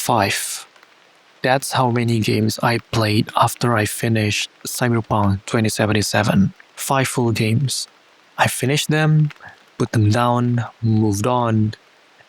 5. That's how many games I played after I finished Cyberpunk 2077. 5 full games. I finished them, put them down, moved on,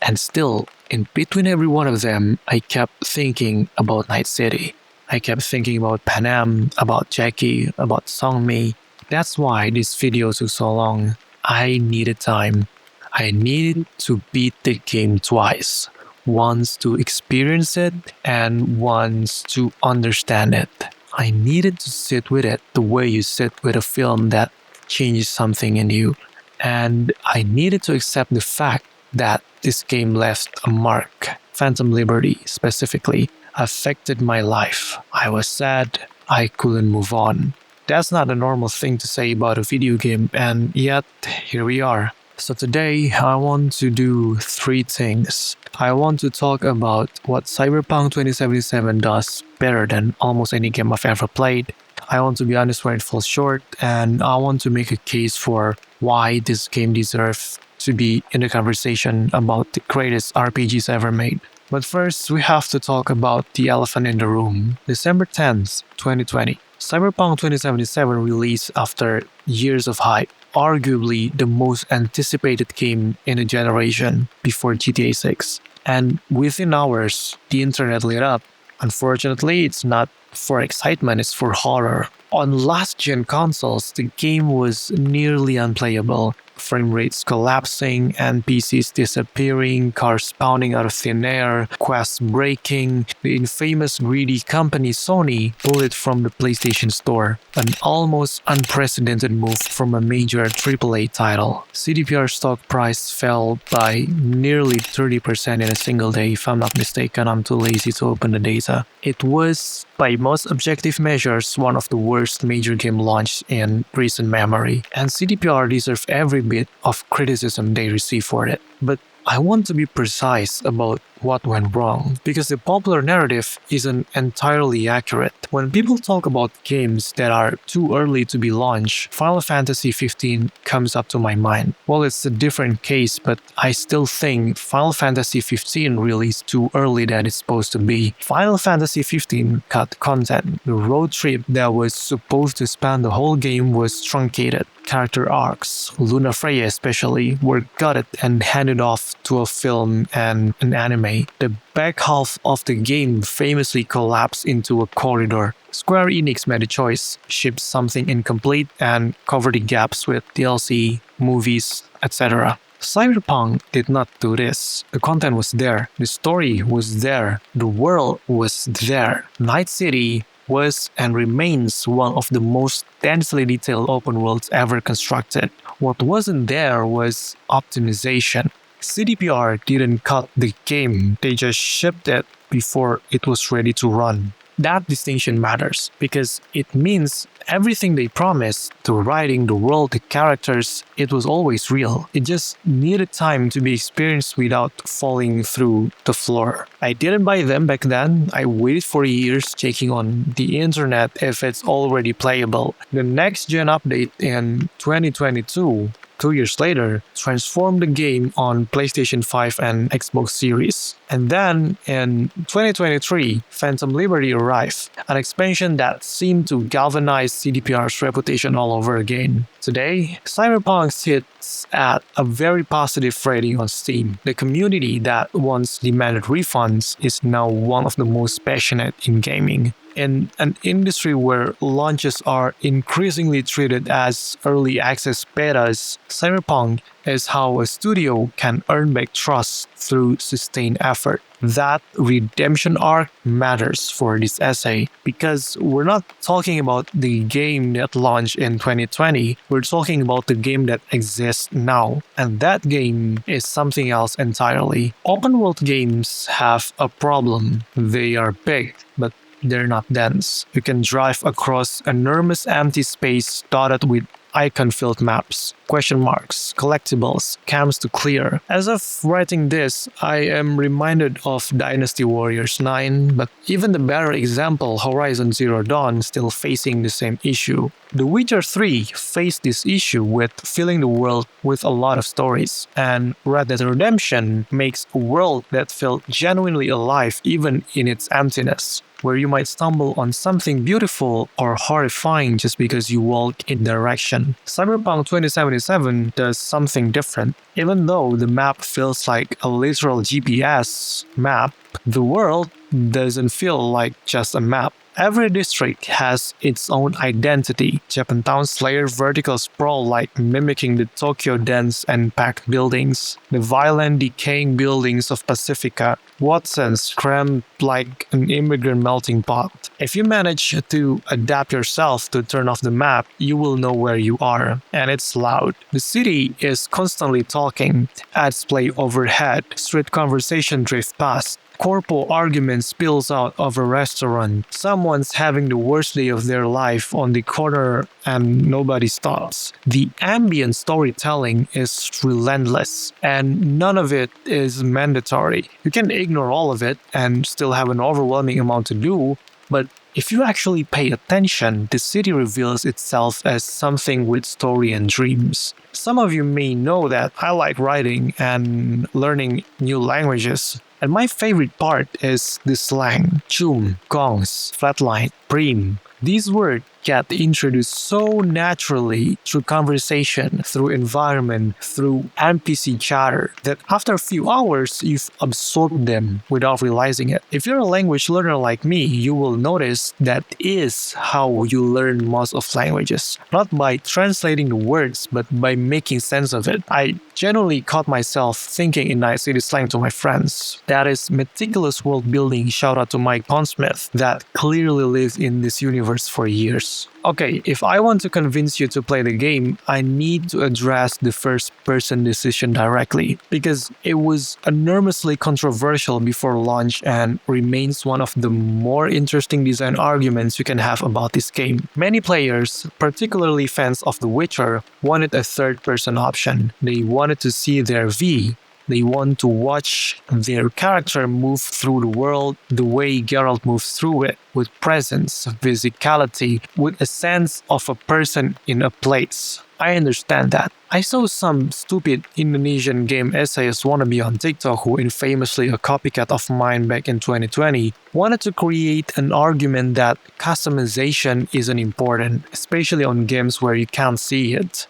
and still, in between every one of them, I kept thinking about Night City. I kept thinking about Panam, about Jackie, about Songmei. That's why this video took so long. I needed time. I needed to beat the game twice. Once to experience it and once to understand it. I needed to sit with it the way you sit with a film that changes something in you. And I needed to accept the fact that this game left a mark. Phantom Liberty, specifically, affected my life. I was sad, I couldn't move on. That's not a normal thing to say about a video game, and yet, here we are. So today, I want to do 3 things. I want to talk about what Cyberpunk 2077 does better than almost any game I've ever played. I want to be honest where it falls short, and I want to make a case for why this game deserves to be in the conversation about the greatest RPGs ever made. But first, we have to talk about the elephant in the room. December 10th, 2020. Cyberpunk 2077 released after years of hype. Arguably the most anticipated game in a generation before GTA 6. And within hours, the internet lit up. Unfortunately, it's not for excitement, it's for horror. On last-gen consoles, the game was nearly unplayable. Frame rates collapsing, NPCs disappearing, cars spawning out of thin air, quests breaking. The infamous greedy company Sony pulled it from the PlayStation Store, an almost unprecedented move from a major AAA title. CDPR stock price fell by nearly 30% in a single day. If I'm not mistaken, I'm too lazy to open the data. It was, by most objective measures, one of the worst major game launches in recent memory, and CDPR deserve every bit of criticism they receive for it. But I want to be precise about what went wrong, because the popular narrative isn't entirely accurate. When people talk about games that are too early to be launched, Final Fantasy 15 comes up to my mind. Well, it's a different case, but I still think Final Fantasy 15 released too early than it's supposed to be. Final Fantasy 15 cut content. The road trip that was supposed to span the whole game was truncated. Character arcs, Luna Freya especially, were gutted and handed off to a film and an anime. The back half of the game famously collapsed into a corridor. Square Enix made a choice, ship something incomplete and cover the gaps with DLC, movies, etc. Cyberpunk did not do this. The content was there, the story was there, the world was there. Night City was and remains one of the most densely detailed open worlds ever constructed. What wasn't there was optimization. CDPR didn't cut the game, they just shipped it before it was ready to run. That distinction matters because it means everything they promised, the writing, the world, the characters, it was always real. It just needed time to be experienced without falling through the floor. I didn't buy them back then. I waited for years checking on the internet if it's already playable. The next gen update in 2022, 2 years later, transformed the game on PlayStation 5 and Xbox Series. And then, in 2023, Phantom Liberty arrived, an expansion that seemed to galvanize CDPR's reputation all over again. Today, Cyberpunk sits at a very positive rating on Steam. The community that once demanded refunds is now one of the most passionate in gaming. In an industry where launches are increasingly treated as early access betas, Cyberpunk is how a studio can earn back trust through sustained effort. That redemption arc matters for this essay because we're not talking about the game that launched in 2020, we're talking about the game that exists now, and that game is something else entirely. Open world games have a problem. They are big, but they're not dense. You can drive across enormous empty space dotted with icon-filled maps, question marks, collectibles, camps to clear. As of writing this, I am reminded of Dynasty Warriors 9, but even the better example, Horizon Zero Dawn, still facing the same issue. The Witcher 3 faced this issue with filling the world with a lot of stories, and Red Dead Redemption makes a world that felt genuinely alive even in its emptiness, where you might stumble on something beautiful or horrifying just because you walk in direction. Cyberpunk 2077 does something different. Even though the map feels like a literal GPS map, the world doesn't feel like just a map. Every district has its own identity. Japantown's layered vertical sprawl like mimicking the Tokyo dense and packed buildings. The violent decaying buildings of Pacifica. Watson's crammed like an immigrant melting pot. If you manage to adapt yourself to turn off the map, you will know where you are. And it's loud. The city is constantly talking. Ads play overhead. Street conversation drift past. Corpo argument spills out of a restaurant. Someone's having the worst day of their life on the corner and nobody stops. The ambient storytelling is relentless and none of it is mandatory. You can ignore all of it and still have an overwhelming amount to do, but if you actually pay attention, the city reveals itself as something with story and dreams. Some of you may know that I like writing and learning new languages. And my favorite part is the slang. Chum, gongs, flatline, prim. These words get introduced so naturally through conversation, through environment, through NPC chatter, that after a few hours, you've absorbed them without realizing it. If you're a language learner like me, you will notice that is how you learn most of languages. Not by translating the words, but by making sense of it. I genuinely caught myself thinking in Night City slang to my friends. That is meticulous world building, shout out to Mike Pondsmith, that clearly lived in this universe for years. Okay, if I want to convince you to play the game, I need to address the first-person decision directly, because it was enormously controversial before launch and remains one of the more interesting design arguments you can have about this game. Many players, particularly fans of The Witcher, wanted a third-person option. They wanted to see their V. They want to watch their character move through the world the way Geralt moves through it, with presence, physicality, with a sense of a person in a place. I understand that. I saw some stupid Indonesian game essayist wannabe on TikTok who, infamously a copycat of mine back in 2020, wanted to create an argument that customization isn't important, especially on games where you can't see it.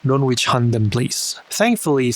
Don't witch hunt them, please. Thankfully,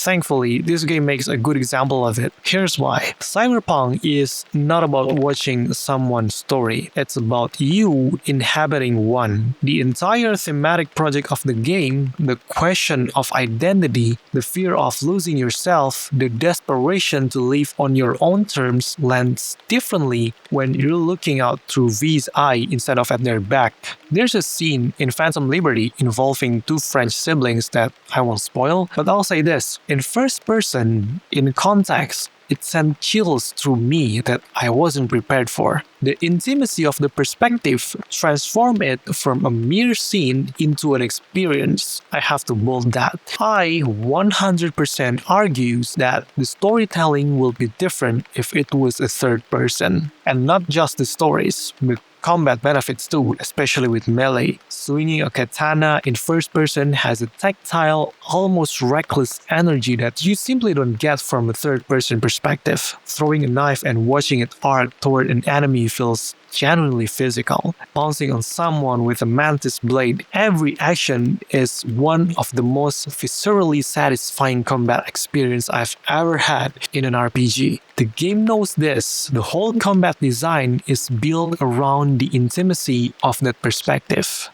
this game makes a good example of it. Here's why. Cyberpunk is not about watching someone's story. It's about you inhabiting one. The entire thematic project of the game, the question of identity, the fear of losing yourself, the desperation to live on your own terms lands differently when you're looking out through V's eye instead of at their back. There's a scene in Phantom Liberty involving two French siblings that I won't spoil, but I'll say this. In first person, in context, it sent chills through me that I wasn't prepared for. The intimacy of the perspective transformed it from a mere scene into an experience. I have to bold that. I 100% argues that the storytelling will be different if it was a third person. And not just the stories, but combat benefits too, especially with melee. Swinging a katana in first person has a tactile, almost reckless energy that you simply don't get from a third person perspective. Throwing a knife and watching it arc toward an enemy feels genuinely physical. Pouncing on someone with a mantis blade, every action is one of the most viscerally satisfying combat experience I've ever had in an RPG. The game knows this. The whole combat design is built around the intimacy of that perspective.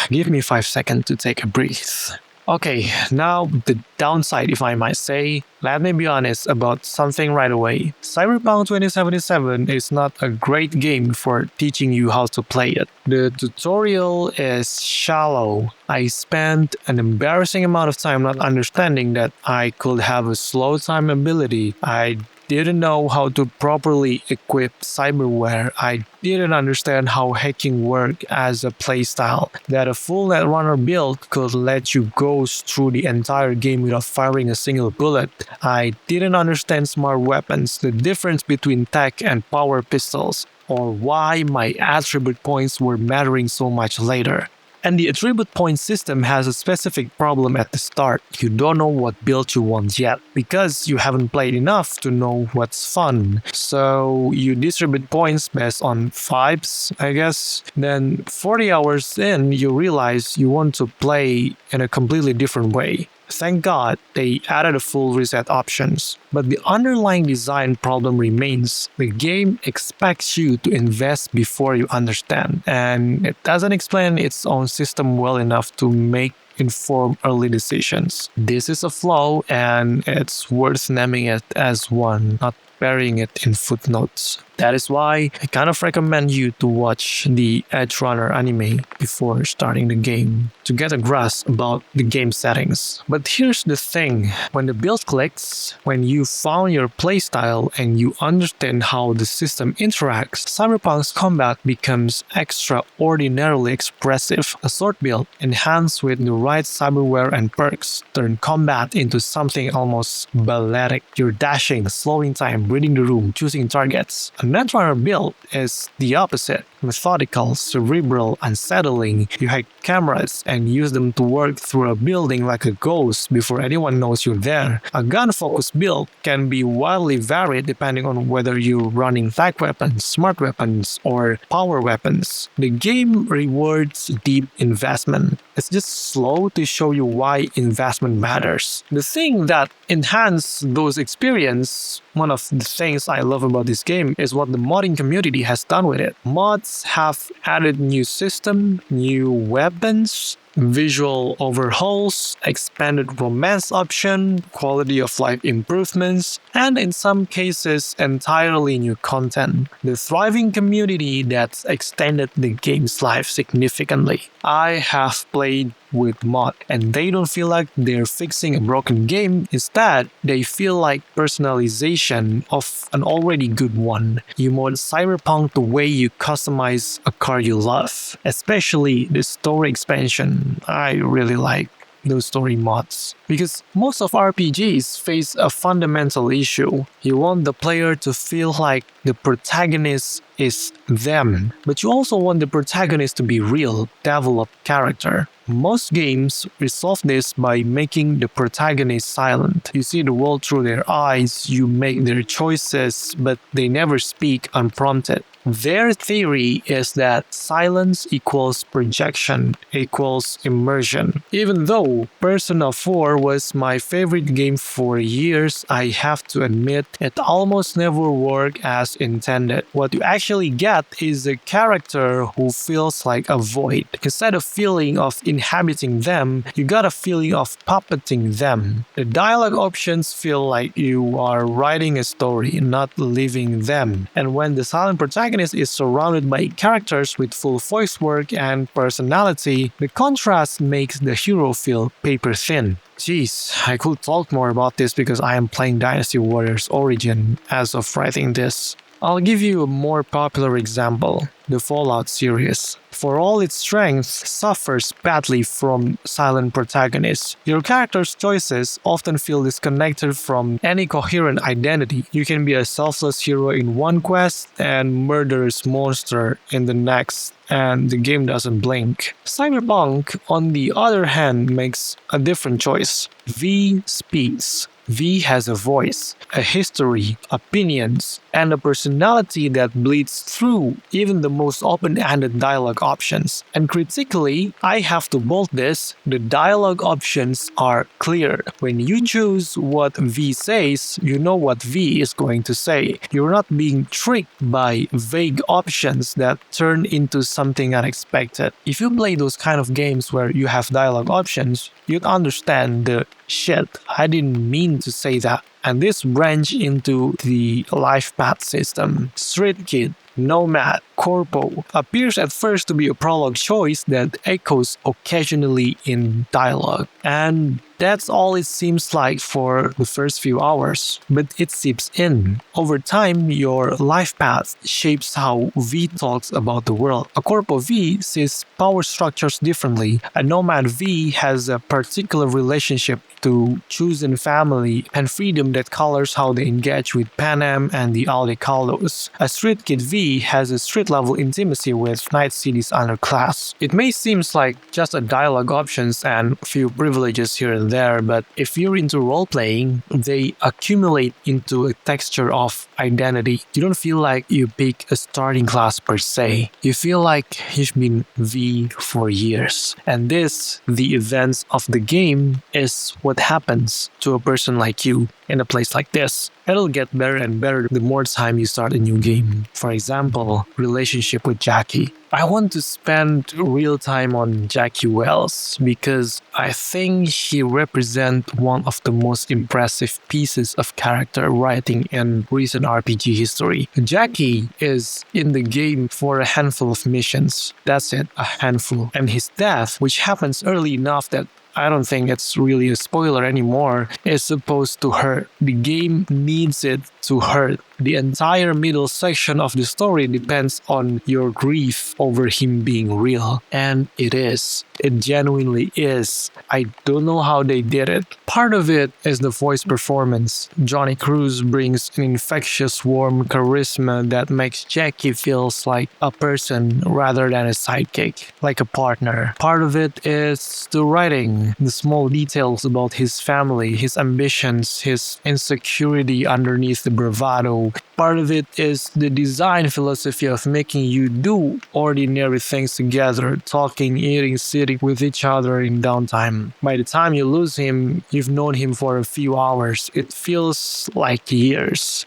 Give me 5 seconds to take a breath. Okay, now the downside, if I might say. Let me be honest about something right away. Cyberpunk 2077 is not a great game for teaching you how to play it. The tutorial is shallow. I spent an embarrassing amount of time not understanding that I could have a slow time ability. I didn't know how to properly equip cyberware. I didn't understand how hacking worked as a playstyle. That a full netrunner build could let you go through the entire game without firing a single bullet. I didn't understand smart weapons, the difference between tech and power pistols, or why my attribute points were mattering so much later. And the attribute point system has a specific problem at the start. You don't know what build you want yet because you haven't played enough to know what's fun. So you distribute points based on vibes, I guess. Then 40 hours in, you realize you want to play in a completely different way. Thank God they added a full reset options. But the underlying design problem remains. The game expects you to invest before you understand, and it doesn't explain its own system well enough to make informed early decisions. This is a flaw, and it's worth naming it as one, not burying it in footnotes. That is why I kind of recommend you to watch the Edge Runner anime before starting the game to get a grasp about the game settings. But here's the thing, when the build clicks, when you found your playstyle and you understand how the system interacts, Cyberpunk's combat becomes extraordinarily expressive. A sword build enhanced with the right cyberware and perks turn combat into something almost balletic. You're dashing, slowing time, reading the room, choosing targets. A Netrunner build is the opposite. Methodical, cerebral, unsettling. You hack cameras and use them to work through a building like a ghost before anyone knows you're there. A gun-focused build can be wildly varied depending on whether you're running tech weapons, smart weapons, or power weapons. The game rewards deep investment. It's just slow to show you why investment matters. The thing that enhances those experiences, one of the things I love about this game, is what the modding community has done with it. Mods have added new system, new weapons, visual overhauls, expanded romance option, quality of life improvements, and in some cases entirely new content. The thriving community that's extended the game's life significantly. I have played with mod and they don't feel like they're fixing a broken game. Instead, they feel like personalization of an already good one. You mod Cyberpunk the way you customize a car you love, especially the story expansion. I really like those story mods. Because most of RPGs face a fundamental issue. You want the player to feel like the protagonist is them, but you also want the protagonist to be real, developed character. Most games resolve this by making the protagonist silent. You see the world through their eyes, you make their choices, but they never speak unprompted. Their theory is that silence equals projection equals immersion. Even though Persona 4 was my favorite game for years, I have to admit it almost never worked as intended. What you actually get is a character who feels like a void. Instead of feeling of inhabiting them, you got a feeling of puppeting them. The dialogue options feel like you are writing a story, not living them. And when the silent protagonist is surrounded by characters with full voice work and personality, the contrast makes the hero feel paper thin. Jeez, I could talk more about this because I am playing Dynasty Warriors Origin as of writing this. I'll give you a more popular example, the Fallout series. For all its strengths, suffers badly from silent protagonists. Your character's choices often feel disconnected from any coherent identity. You can be a selfless hero in one quest and murderous monster in the next, and the game doesn't blink. Cyberpunk, on the other hand, makes a different choice. V speaks. V has a voice, a history, opinions, and a personality that bleeds through even the most open-ended dialogue options. And critically, I have to bold this, the dialogue options are clear. When you choose what V says, you know what V is going to say. You're not being tricked by vague options that turn into something unexpected. If you play those kind of games where you have dialogue options, you'd understand the shit, I didn't mean to say that. And this branch into the life path system. Street Kid, Nomad, Corpo appears at first to be a prologue choice that echoes occasionally in dialogue. And That's all it seems like for the first few hours, but it seeps in. Over time, your life path shapes how V talks about the world. A Corpo V sees power structures differently. A Nomad V has a particular relationship to chosen family and freedom that colors how they engage with Panam and the Aldecaldos. A Street Kid V has a street-level intimacy with Night City's underclass. It may seem like just a dialogue options and a few privileges here and there, but if you're into role-playing, they accumulate into a texture of identity. You don't feel like you pick a starting class per se. You feel like you've been V for years. And this, the events of the game, is what happens to a person like you in a place like this. It'll get better and better the more time you start a new game. For example, relationship with Jackie. I want to spend real time on Jackie Wells because I think he represents one of the most impressive pieces of character writing in recent RPG history. Jackie is in the game for a handful of missions. That's it, a handful. And his death, which happens early enough that I don't think it's really a spoiler anymore, is supposed to hurt. The game needs it to hurt. The entire middle section of the story depends on your grief over him being real. And it is. It genuinely is. I don't know how they did it. Part of it is the voice performance. Johnny Cruz brings an infectious, warm charisma that makes Jackie feels like a person rather than a sidekick, like a partner. Part of it is the writing, the small details about his family, his ambitions, his insecurity underneath the bravado. Part of it is the design philosophy of making you do ordinary things together, talking, eating, sitting with each other in downtime. By the time you lose him, you've known him for a few hours. It feels like years.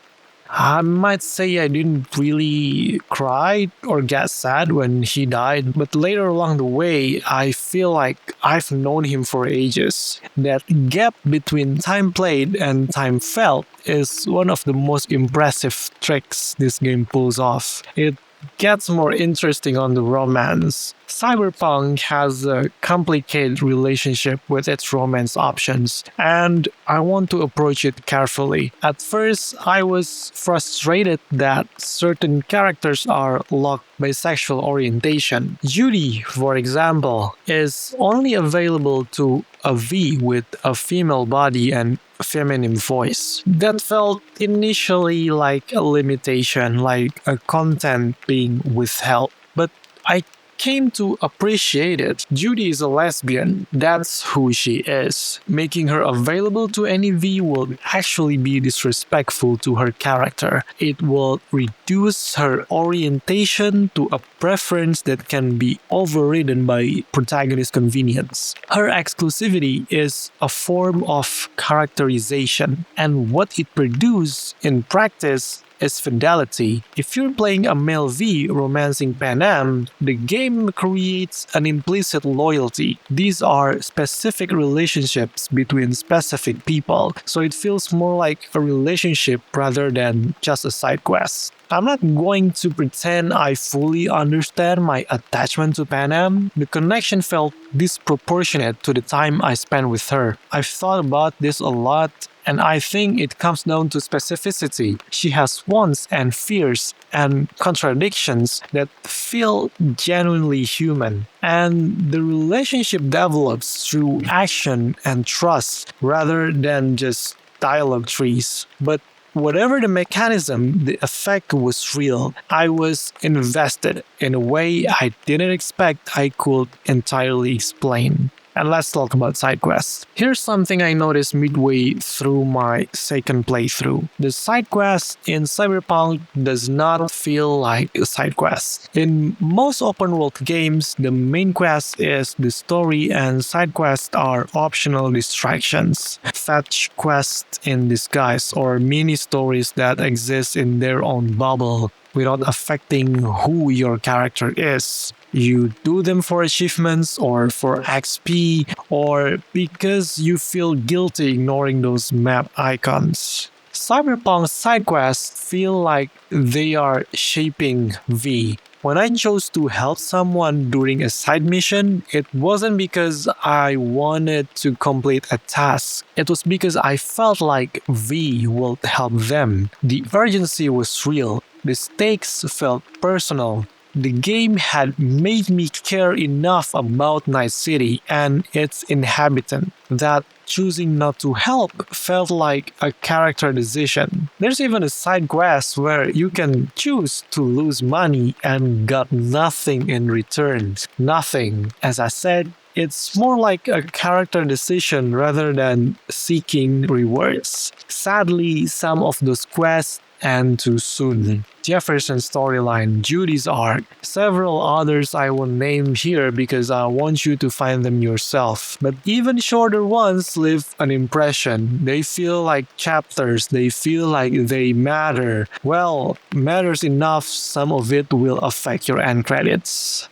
I might say I didn't really cry or get sad when he died, but later along the way, I feel like I've known him for ages. That gap between time played and time felt is one of the most impressive tricks this game pulls off. It gets more interesting on the romance. Cyberpunk has a complicated relationship with its romance options, and I want to approach it carefully. At first, I was frustrated that certain characters are locked by sexual orientation. Judy, for example, is only available to a V with a female body and feminine voice. That felt initially like a limitation, like a content being withheld. But I came to appreciate it. Judy is a lesbian. That's who she is. Making her available to any V will actually be disrespectful to her character. It will reduce her orientation to a preference that can be overridden by protagonist convenience. Her exclusivity is a form of characterization, and what it produces in practice is fidelity. If you're playing a male V romancing Panam, the game creates an implicit loyalty. These are specific relationships between specific people, so it feels more like a relationship rather than just a side quest. I'm not going to pretend I fully understand my attachment to Panam. The connection felt disproportionate to the time I spent with her. I've thought about this a lot, and I think it comes down to specificity. She has wants and fears and contradictions that feel genuinely human. And the relationship develops through action and trust rather than just dialogue trees. But whatever the mechanism, the effect was real. I was invested in a way I didn't expect I could entirely explain. And let's talk about side quests. Here's something I noticed midway through my second playthrough. The side quest in Cyberpunk does not feel like a side quest. In most open world games, the main quest is the story and side quests are optional distractions, fetch quests in disguise, or mini stories that exist in their own bubble without affecting who your character is. You do them for achievements or for XP or because you feel guilty ignoring those map icons. Cyberpunk side quests feel like they are shaping V. When I chose to help someone during a side mission, it wasn't because I wanted to complete a task. It was because I felt like V would help them. The urgency was real. The stakes felt personal. The game had made me care enough about Night City and its inhabitant that choosing not to help felt like a character decision. There's even a side quest where you can choose to lose money and got nothing in return. Nothing. As I said, it's more like a character decision rather than seeking rewards. Sadly, some of those quests end too soon. Jefferson's storyline, Judy's arc, several others I won't name here because I want you to find them yourself. But even shorter ones leave an impression. They feel like chapters, they feel like they matter. Well, matters enough, some of it will affect your end credits.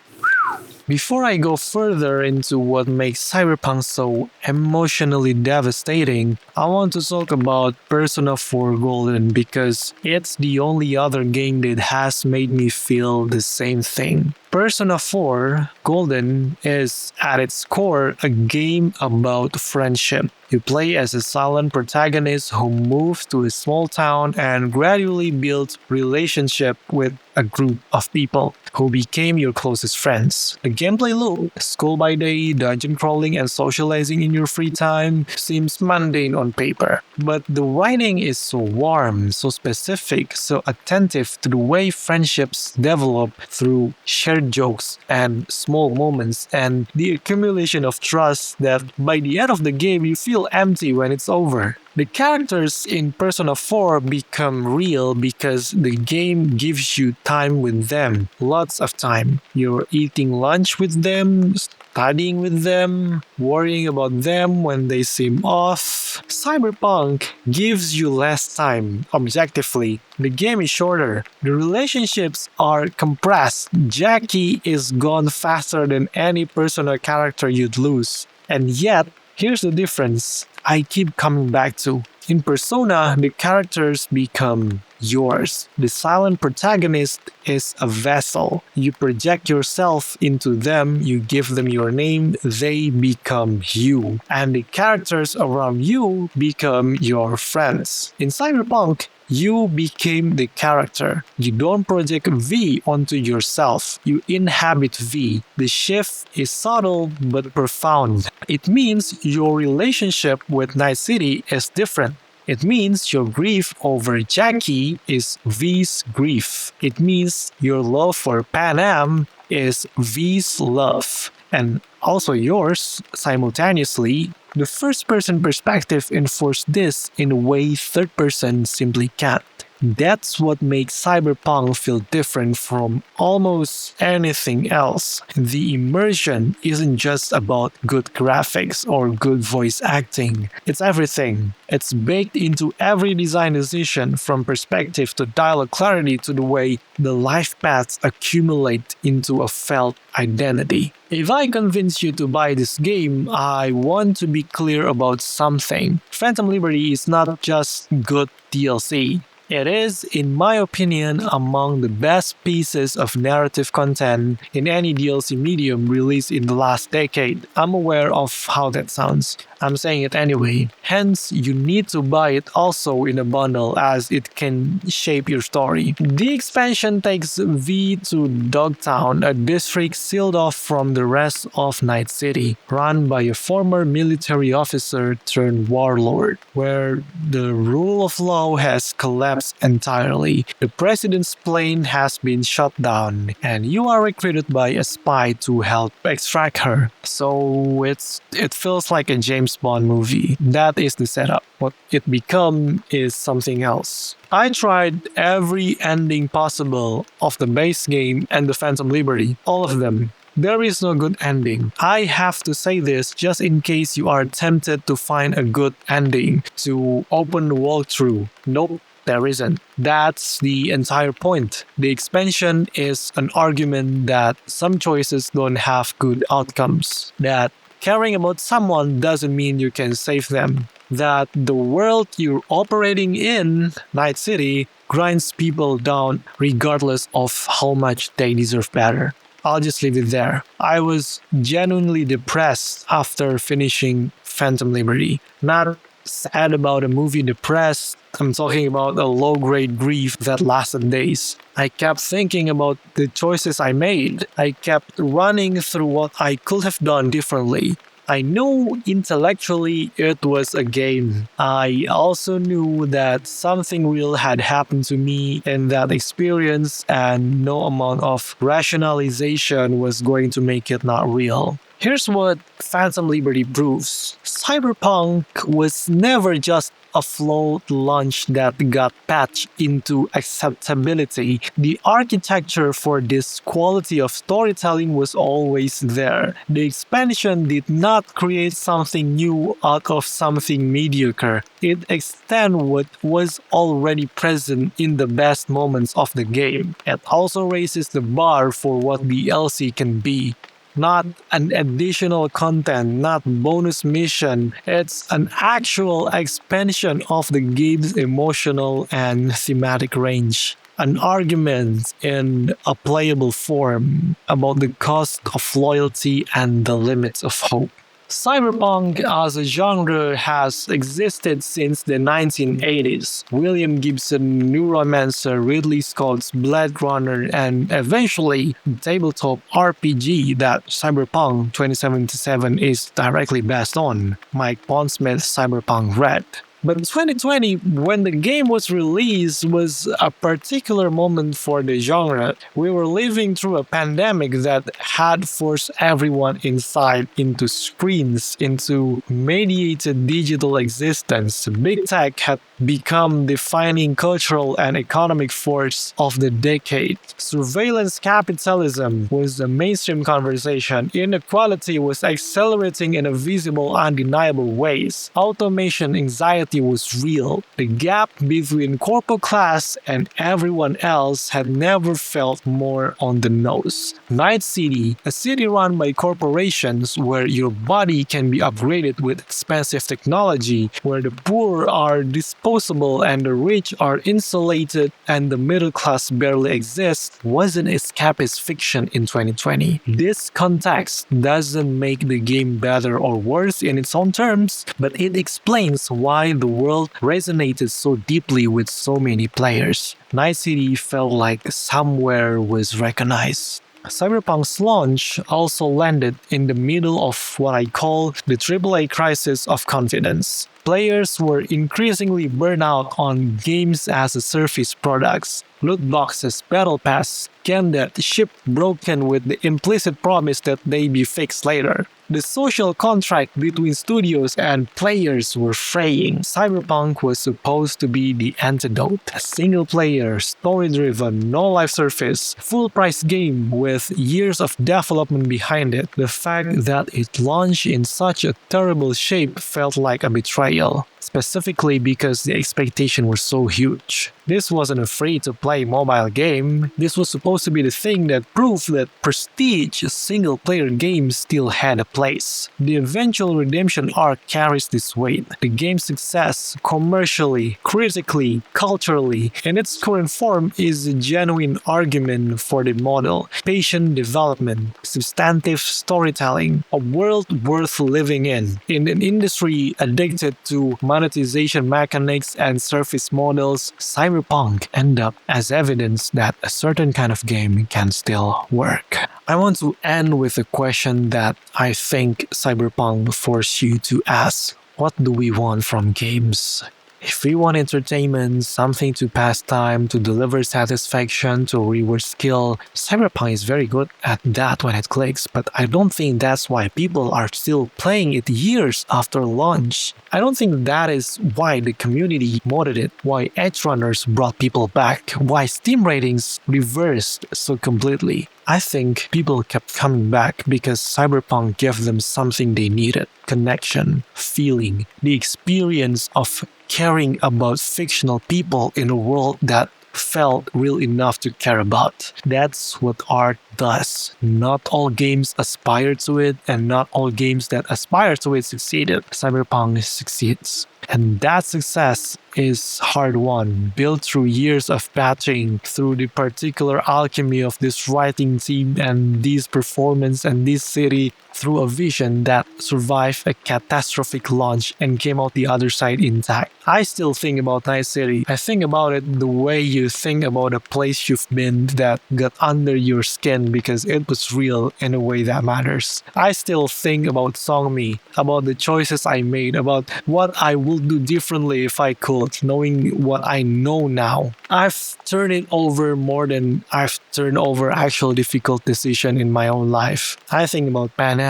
Before I go further into what makes Cyberpunk so emotionally devastating, I want to talk about Persona 4 Golden because it's the only other game that has made me feel the same thing. Persona 4 Golden is at its core a game about friendship. You play as a silent protagonist who moves to a small town and gradually builds relationship with a group of people who became your closest friends. The gameplay loop, school by day, dungeon crawling and socializing in your free time, seems mundane on paper. But the writing is so warm, so specific, so attentive to the way friendships develop through shared jokes and small moments and the accumulation of trust that by the end of the game you feel empty when it's over. The characters in Persona 4 become real because the game gives you time with them, lots of time. You're eating lunch with them, studying with them, worrying about them when they seem off. Cyberpunk gives you less time, objectively. The game is shorter. The relationships are compressed. Jackie is gone faster than any Persona character you'd lose. And yet, here's the difference I keep coming back to. In Persona, the characters become yours. The silent protagonist is a vessel. You project yourself into them, you give them your name, they become you. And the characters around you become your friends. In Cyberpunk, you became the character. You don't project V onto yourself. You inhabit V. The shift is subtle but profound. It means your relationship with Night City is different. It means your grief over Jackie is V's grief. It means your love for Panam is V's love. And also yours, simultaneously. The first-person perspective enforced this in a way third-person simply can't. That's what makes Cyberpunk feel different from almost anything else. The immersion isn't just about good graphics or good voice acting. It's everything. It's baked into every design decision, from perspective to dialogue clarity to the way the life paths accumulate into a felt identity. If I convince you to buy this game, I want to be clear about something. Phantom Liberty is not just good DLC. It is, in my opinion, among the best pieces of narrative content in any DLC medium released in the last decade. I'm aware of how that sounds. I'm saying it anyway. Hence, you need to buy it also in a bundle as it can shape your story. The expansion takes V to Dogtown, a district sealed off from the rest of Night City, run by a former military officer turned warlord, where the rule of law has collapsed entirely. The president's plane has been shot down, and you are recruited by a spy to help extract her. So it feels like a James Bond movie. That is the setup. What it become is something else. I tried every ending possible of the base game and the Phantom Liberty, all of them. There is no good ending. I have to say this just in case you are tempted to find a good ending to open the walkthrough. Nope. There isn't. That's the entire point. The expansion is an argument that some choices don't have good outcomes. That caring about someone doesn't mean you can save them. That the world you're operating in, Night City, grinds people down regardless of how much they deserve better. I'll just leave it there. I was genuinely depressed after finishing Phantom Liberty. Not sad about a movie depressed. I'm talking about a low-grade grief that lasted days. I kept thinking about the choices I made. I kept running through what I could have done differently. I knew intellectually it was a game. I also knew that something real had happened to me in that experience, and no amount of rationalization was going to make it not real. Here's what Phantom Liberty proves. Cyberpunk was never just a flawed launch that got patched into acceptability. The architecture for this quality of storytelling was always there. The expansion did not create something new out of something mediocre. It extended what was already present in the best moments of the game. It also raises the bar for what DLC can be. Not an additional content, not bonus mission. It's an actual expansion of the game's emotional and thematic range. An argument in a playable form about the cost of loyalty and the limits of hope. Cyberpunk as a genre has existed since the 1980s. William Gibson, Neuromancer, Ridley Scott's Blade Runner, and eventually tabletop RPG that Cyberpunk 2077 is directly based on, Mike Pondsmith's Cyberpunk RED. But 2020, when the game was released, was a particular moment for the genre. We were living through a pandemic that had forced everyone inside into screens, into mediated digital existence. Big tech had become defining cultural and economic force of the decade. Surveillance capitalism was the mainstream conversation. Inequality was accelerating in a visible, undeniable ways. Automation anxiety was real. The gap between corporate class and everyone else had never felt more on the nose. Night City, a city run by corporations where your body can be upgraded with expensive technology, where the poor are disposable and the rich are insulated and the middle class barely exists, wasn't escapist fiction in 2020. This context doesn't make the game better or worse in its own terms, but it explains why the world resonated so deeply with so many players. Night City felt like somewhere was recognized. Cyberpunk's launch also landed in the middle of what I call the AAA crisis of confidence. Players were increasingly burned out on games as a service products. Loot boxes, battle pass, can that ship broken with the implicit promise that they be fixed later. The social contract between studios and players were fraying. Cyberpunk was supposed to be the antidote. A single-player, story-driven, no-life service, full-price game with years of development behind it. The fact that it launched in such a terrible shape felt like a betrayal. Specifically because the expectations were so huge. This wasn't a free-to-play mobile game. This was supposed to be the thing that proved that prestige single-player games still had a place. The eventual redemption arc carries this weight. The game's success, commercially, critically, culturally, in its current form is a genuine argument for the model. Patient development, substantive storytelling, a world worth living in. In an industry addicted to monetization mechanics and service models, Cyberpunk ended up as evidence that a certain kind of game can still work. I want to end with a question that I think Cyberpunk forced you to ask. What do we want from games? If we want entertainment, something to pass time, to deliver satisfaction, to reward skill, Cyberpunk is very good at that when it clicks, but I don't think that's why people are still playing it years after launch. I don't think that is why the community modded it, why edge runners brought people back, why Steam ratings reversed so completely. I think people kept coming back because Cyberpunk gave them something they needed: connection, feeling, the experience of caring about fictional people in a world that felt real enough to care about. That's what art does. Not all games aspire to it, and not all games that aspire to it succeeded. Cyberpunk succeeds. And that success is hard won, built through years of patching, through the particular alchemy of this writing team and this performance and this city, through a vision that survived a catastrophic launch and came out the other side intact. I still think about Night City. I think about it the way you think about a place you've been that got under your skin because it was real in a way that matters. I still think about Songmi, about the choices I made, about what I would do differently if I could, knowing what I know now. I've turned it over more than I've turned over actual difficult decision in my own life. I think about Panam.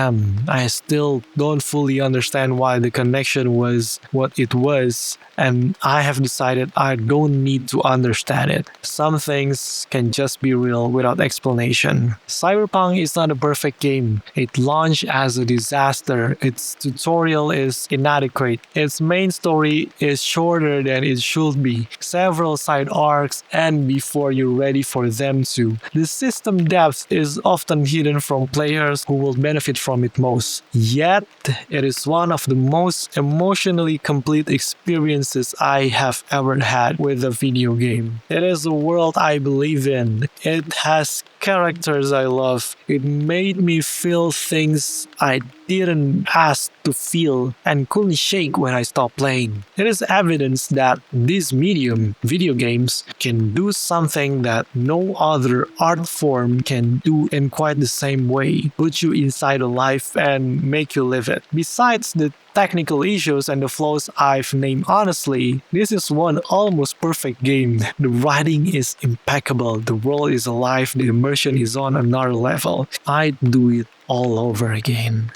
I still don't fully understand why the connection was what it was, and I have decided I don't need to understand it. Some things can just be real without explanation. Cyberpunk is not a perfect game. It launched as a disaster. Its tutorial is inadequate. Its main story is shorter than it should be. Several side arcs end before you're ready for them to. The system depth is often hidden from players who will benefit from it most. Yet, it is one of the most emotionally complete experiences I have ever had with a video game. It is a world I believe in. It has characters I love. It made me feel things I didn't ask to feel and couldn't shake when I stopped playing. It is evidence that this medium, video games, can do something that no other art form can do in quite the same way. Put you inside a life and make you live it. Besides the technical issues and the flaws I've named, honestly, this is one almost perfect game. The writing is impeccable, the world is alive, the immersion is on another level. I'd do it all over again.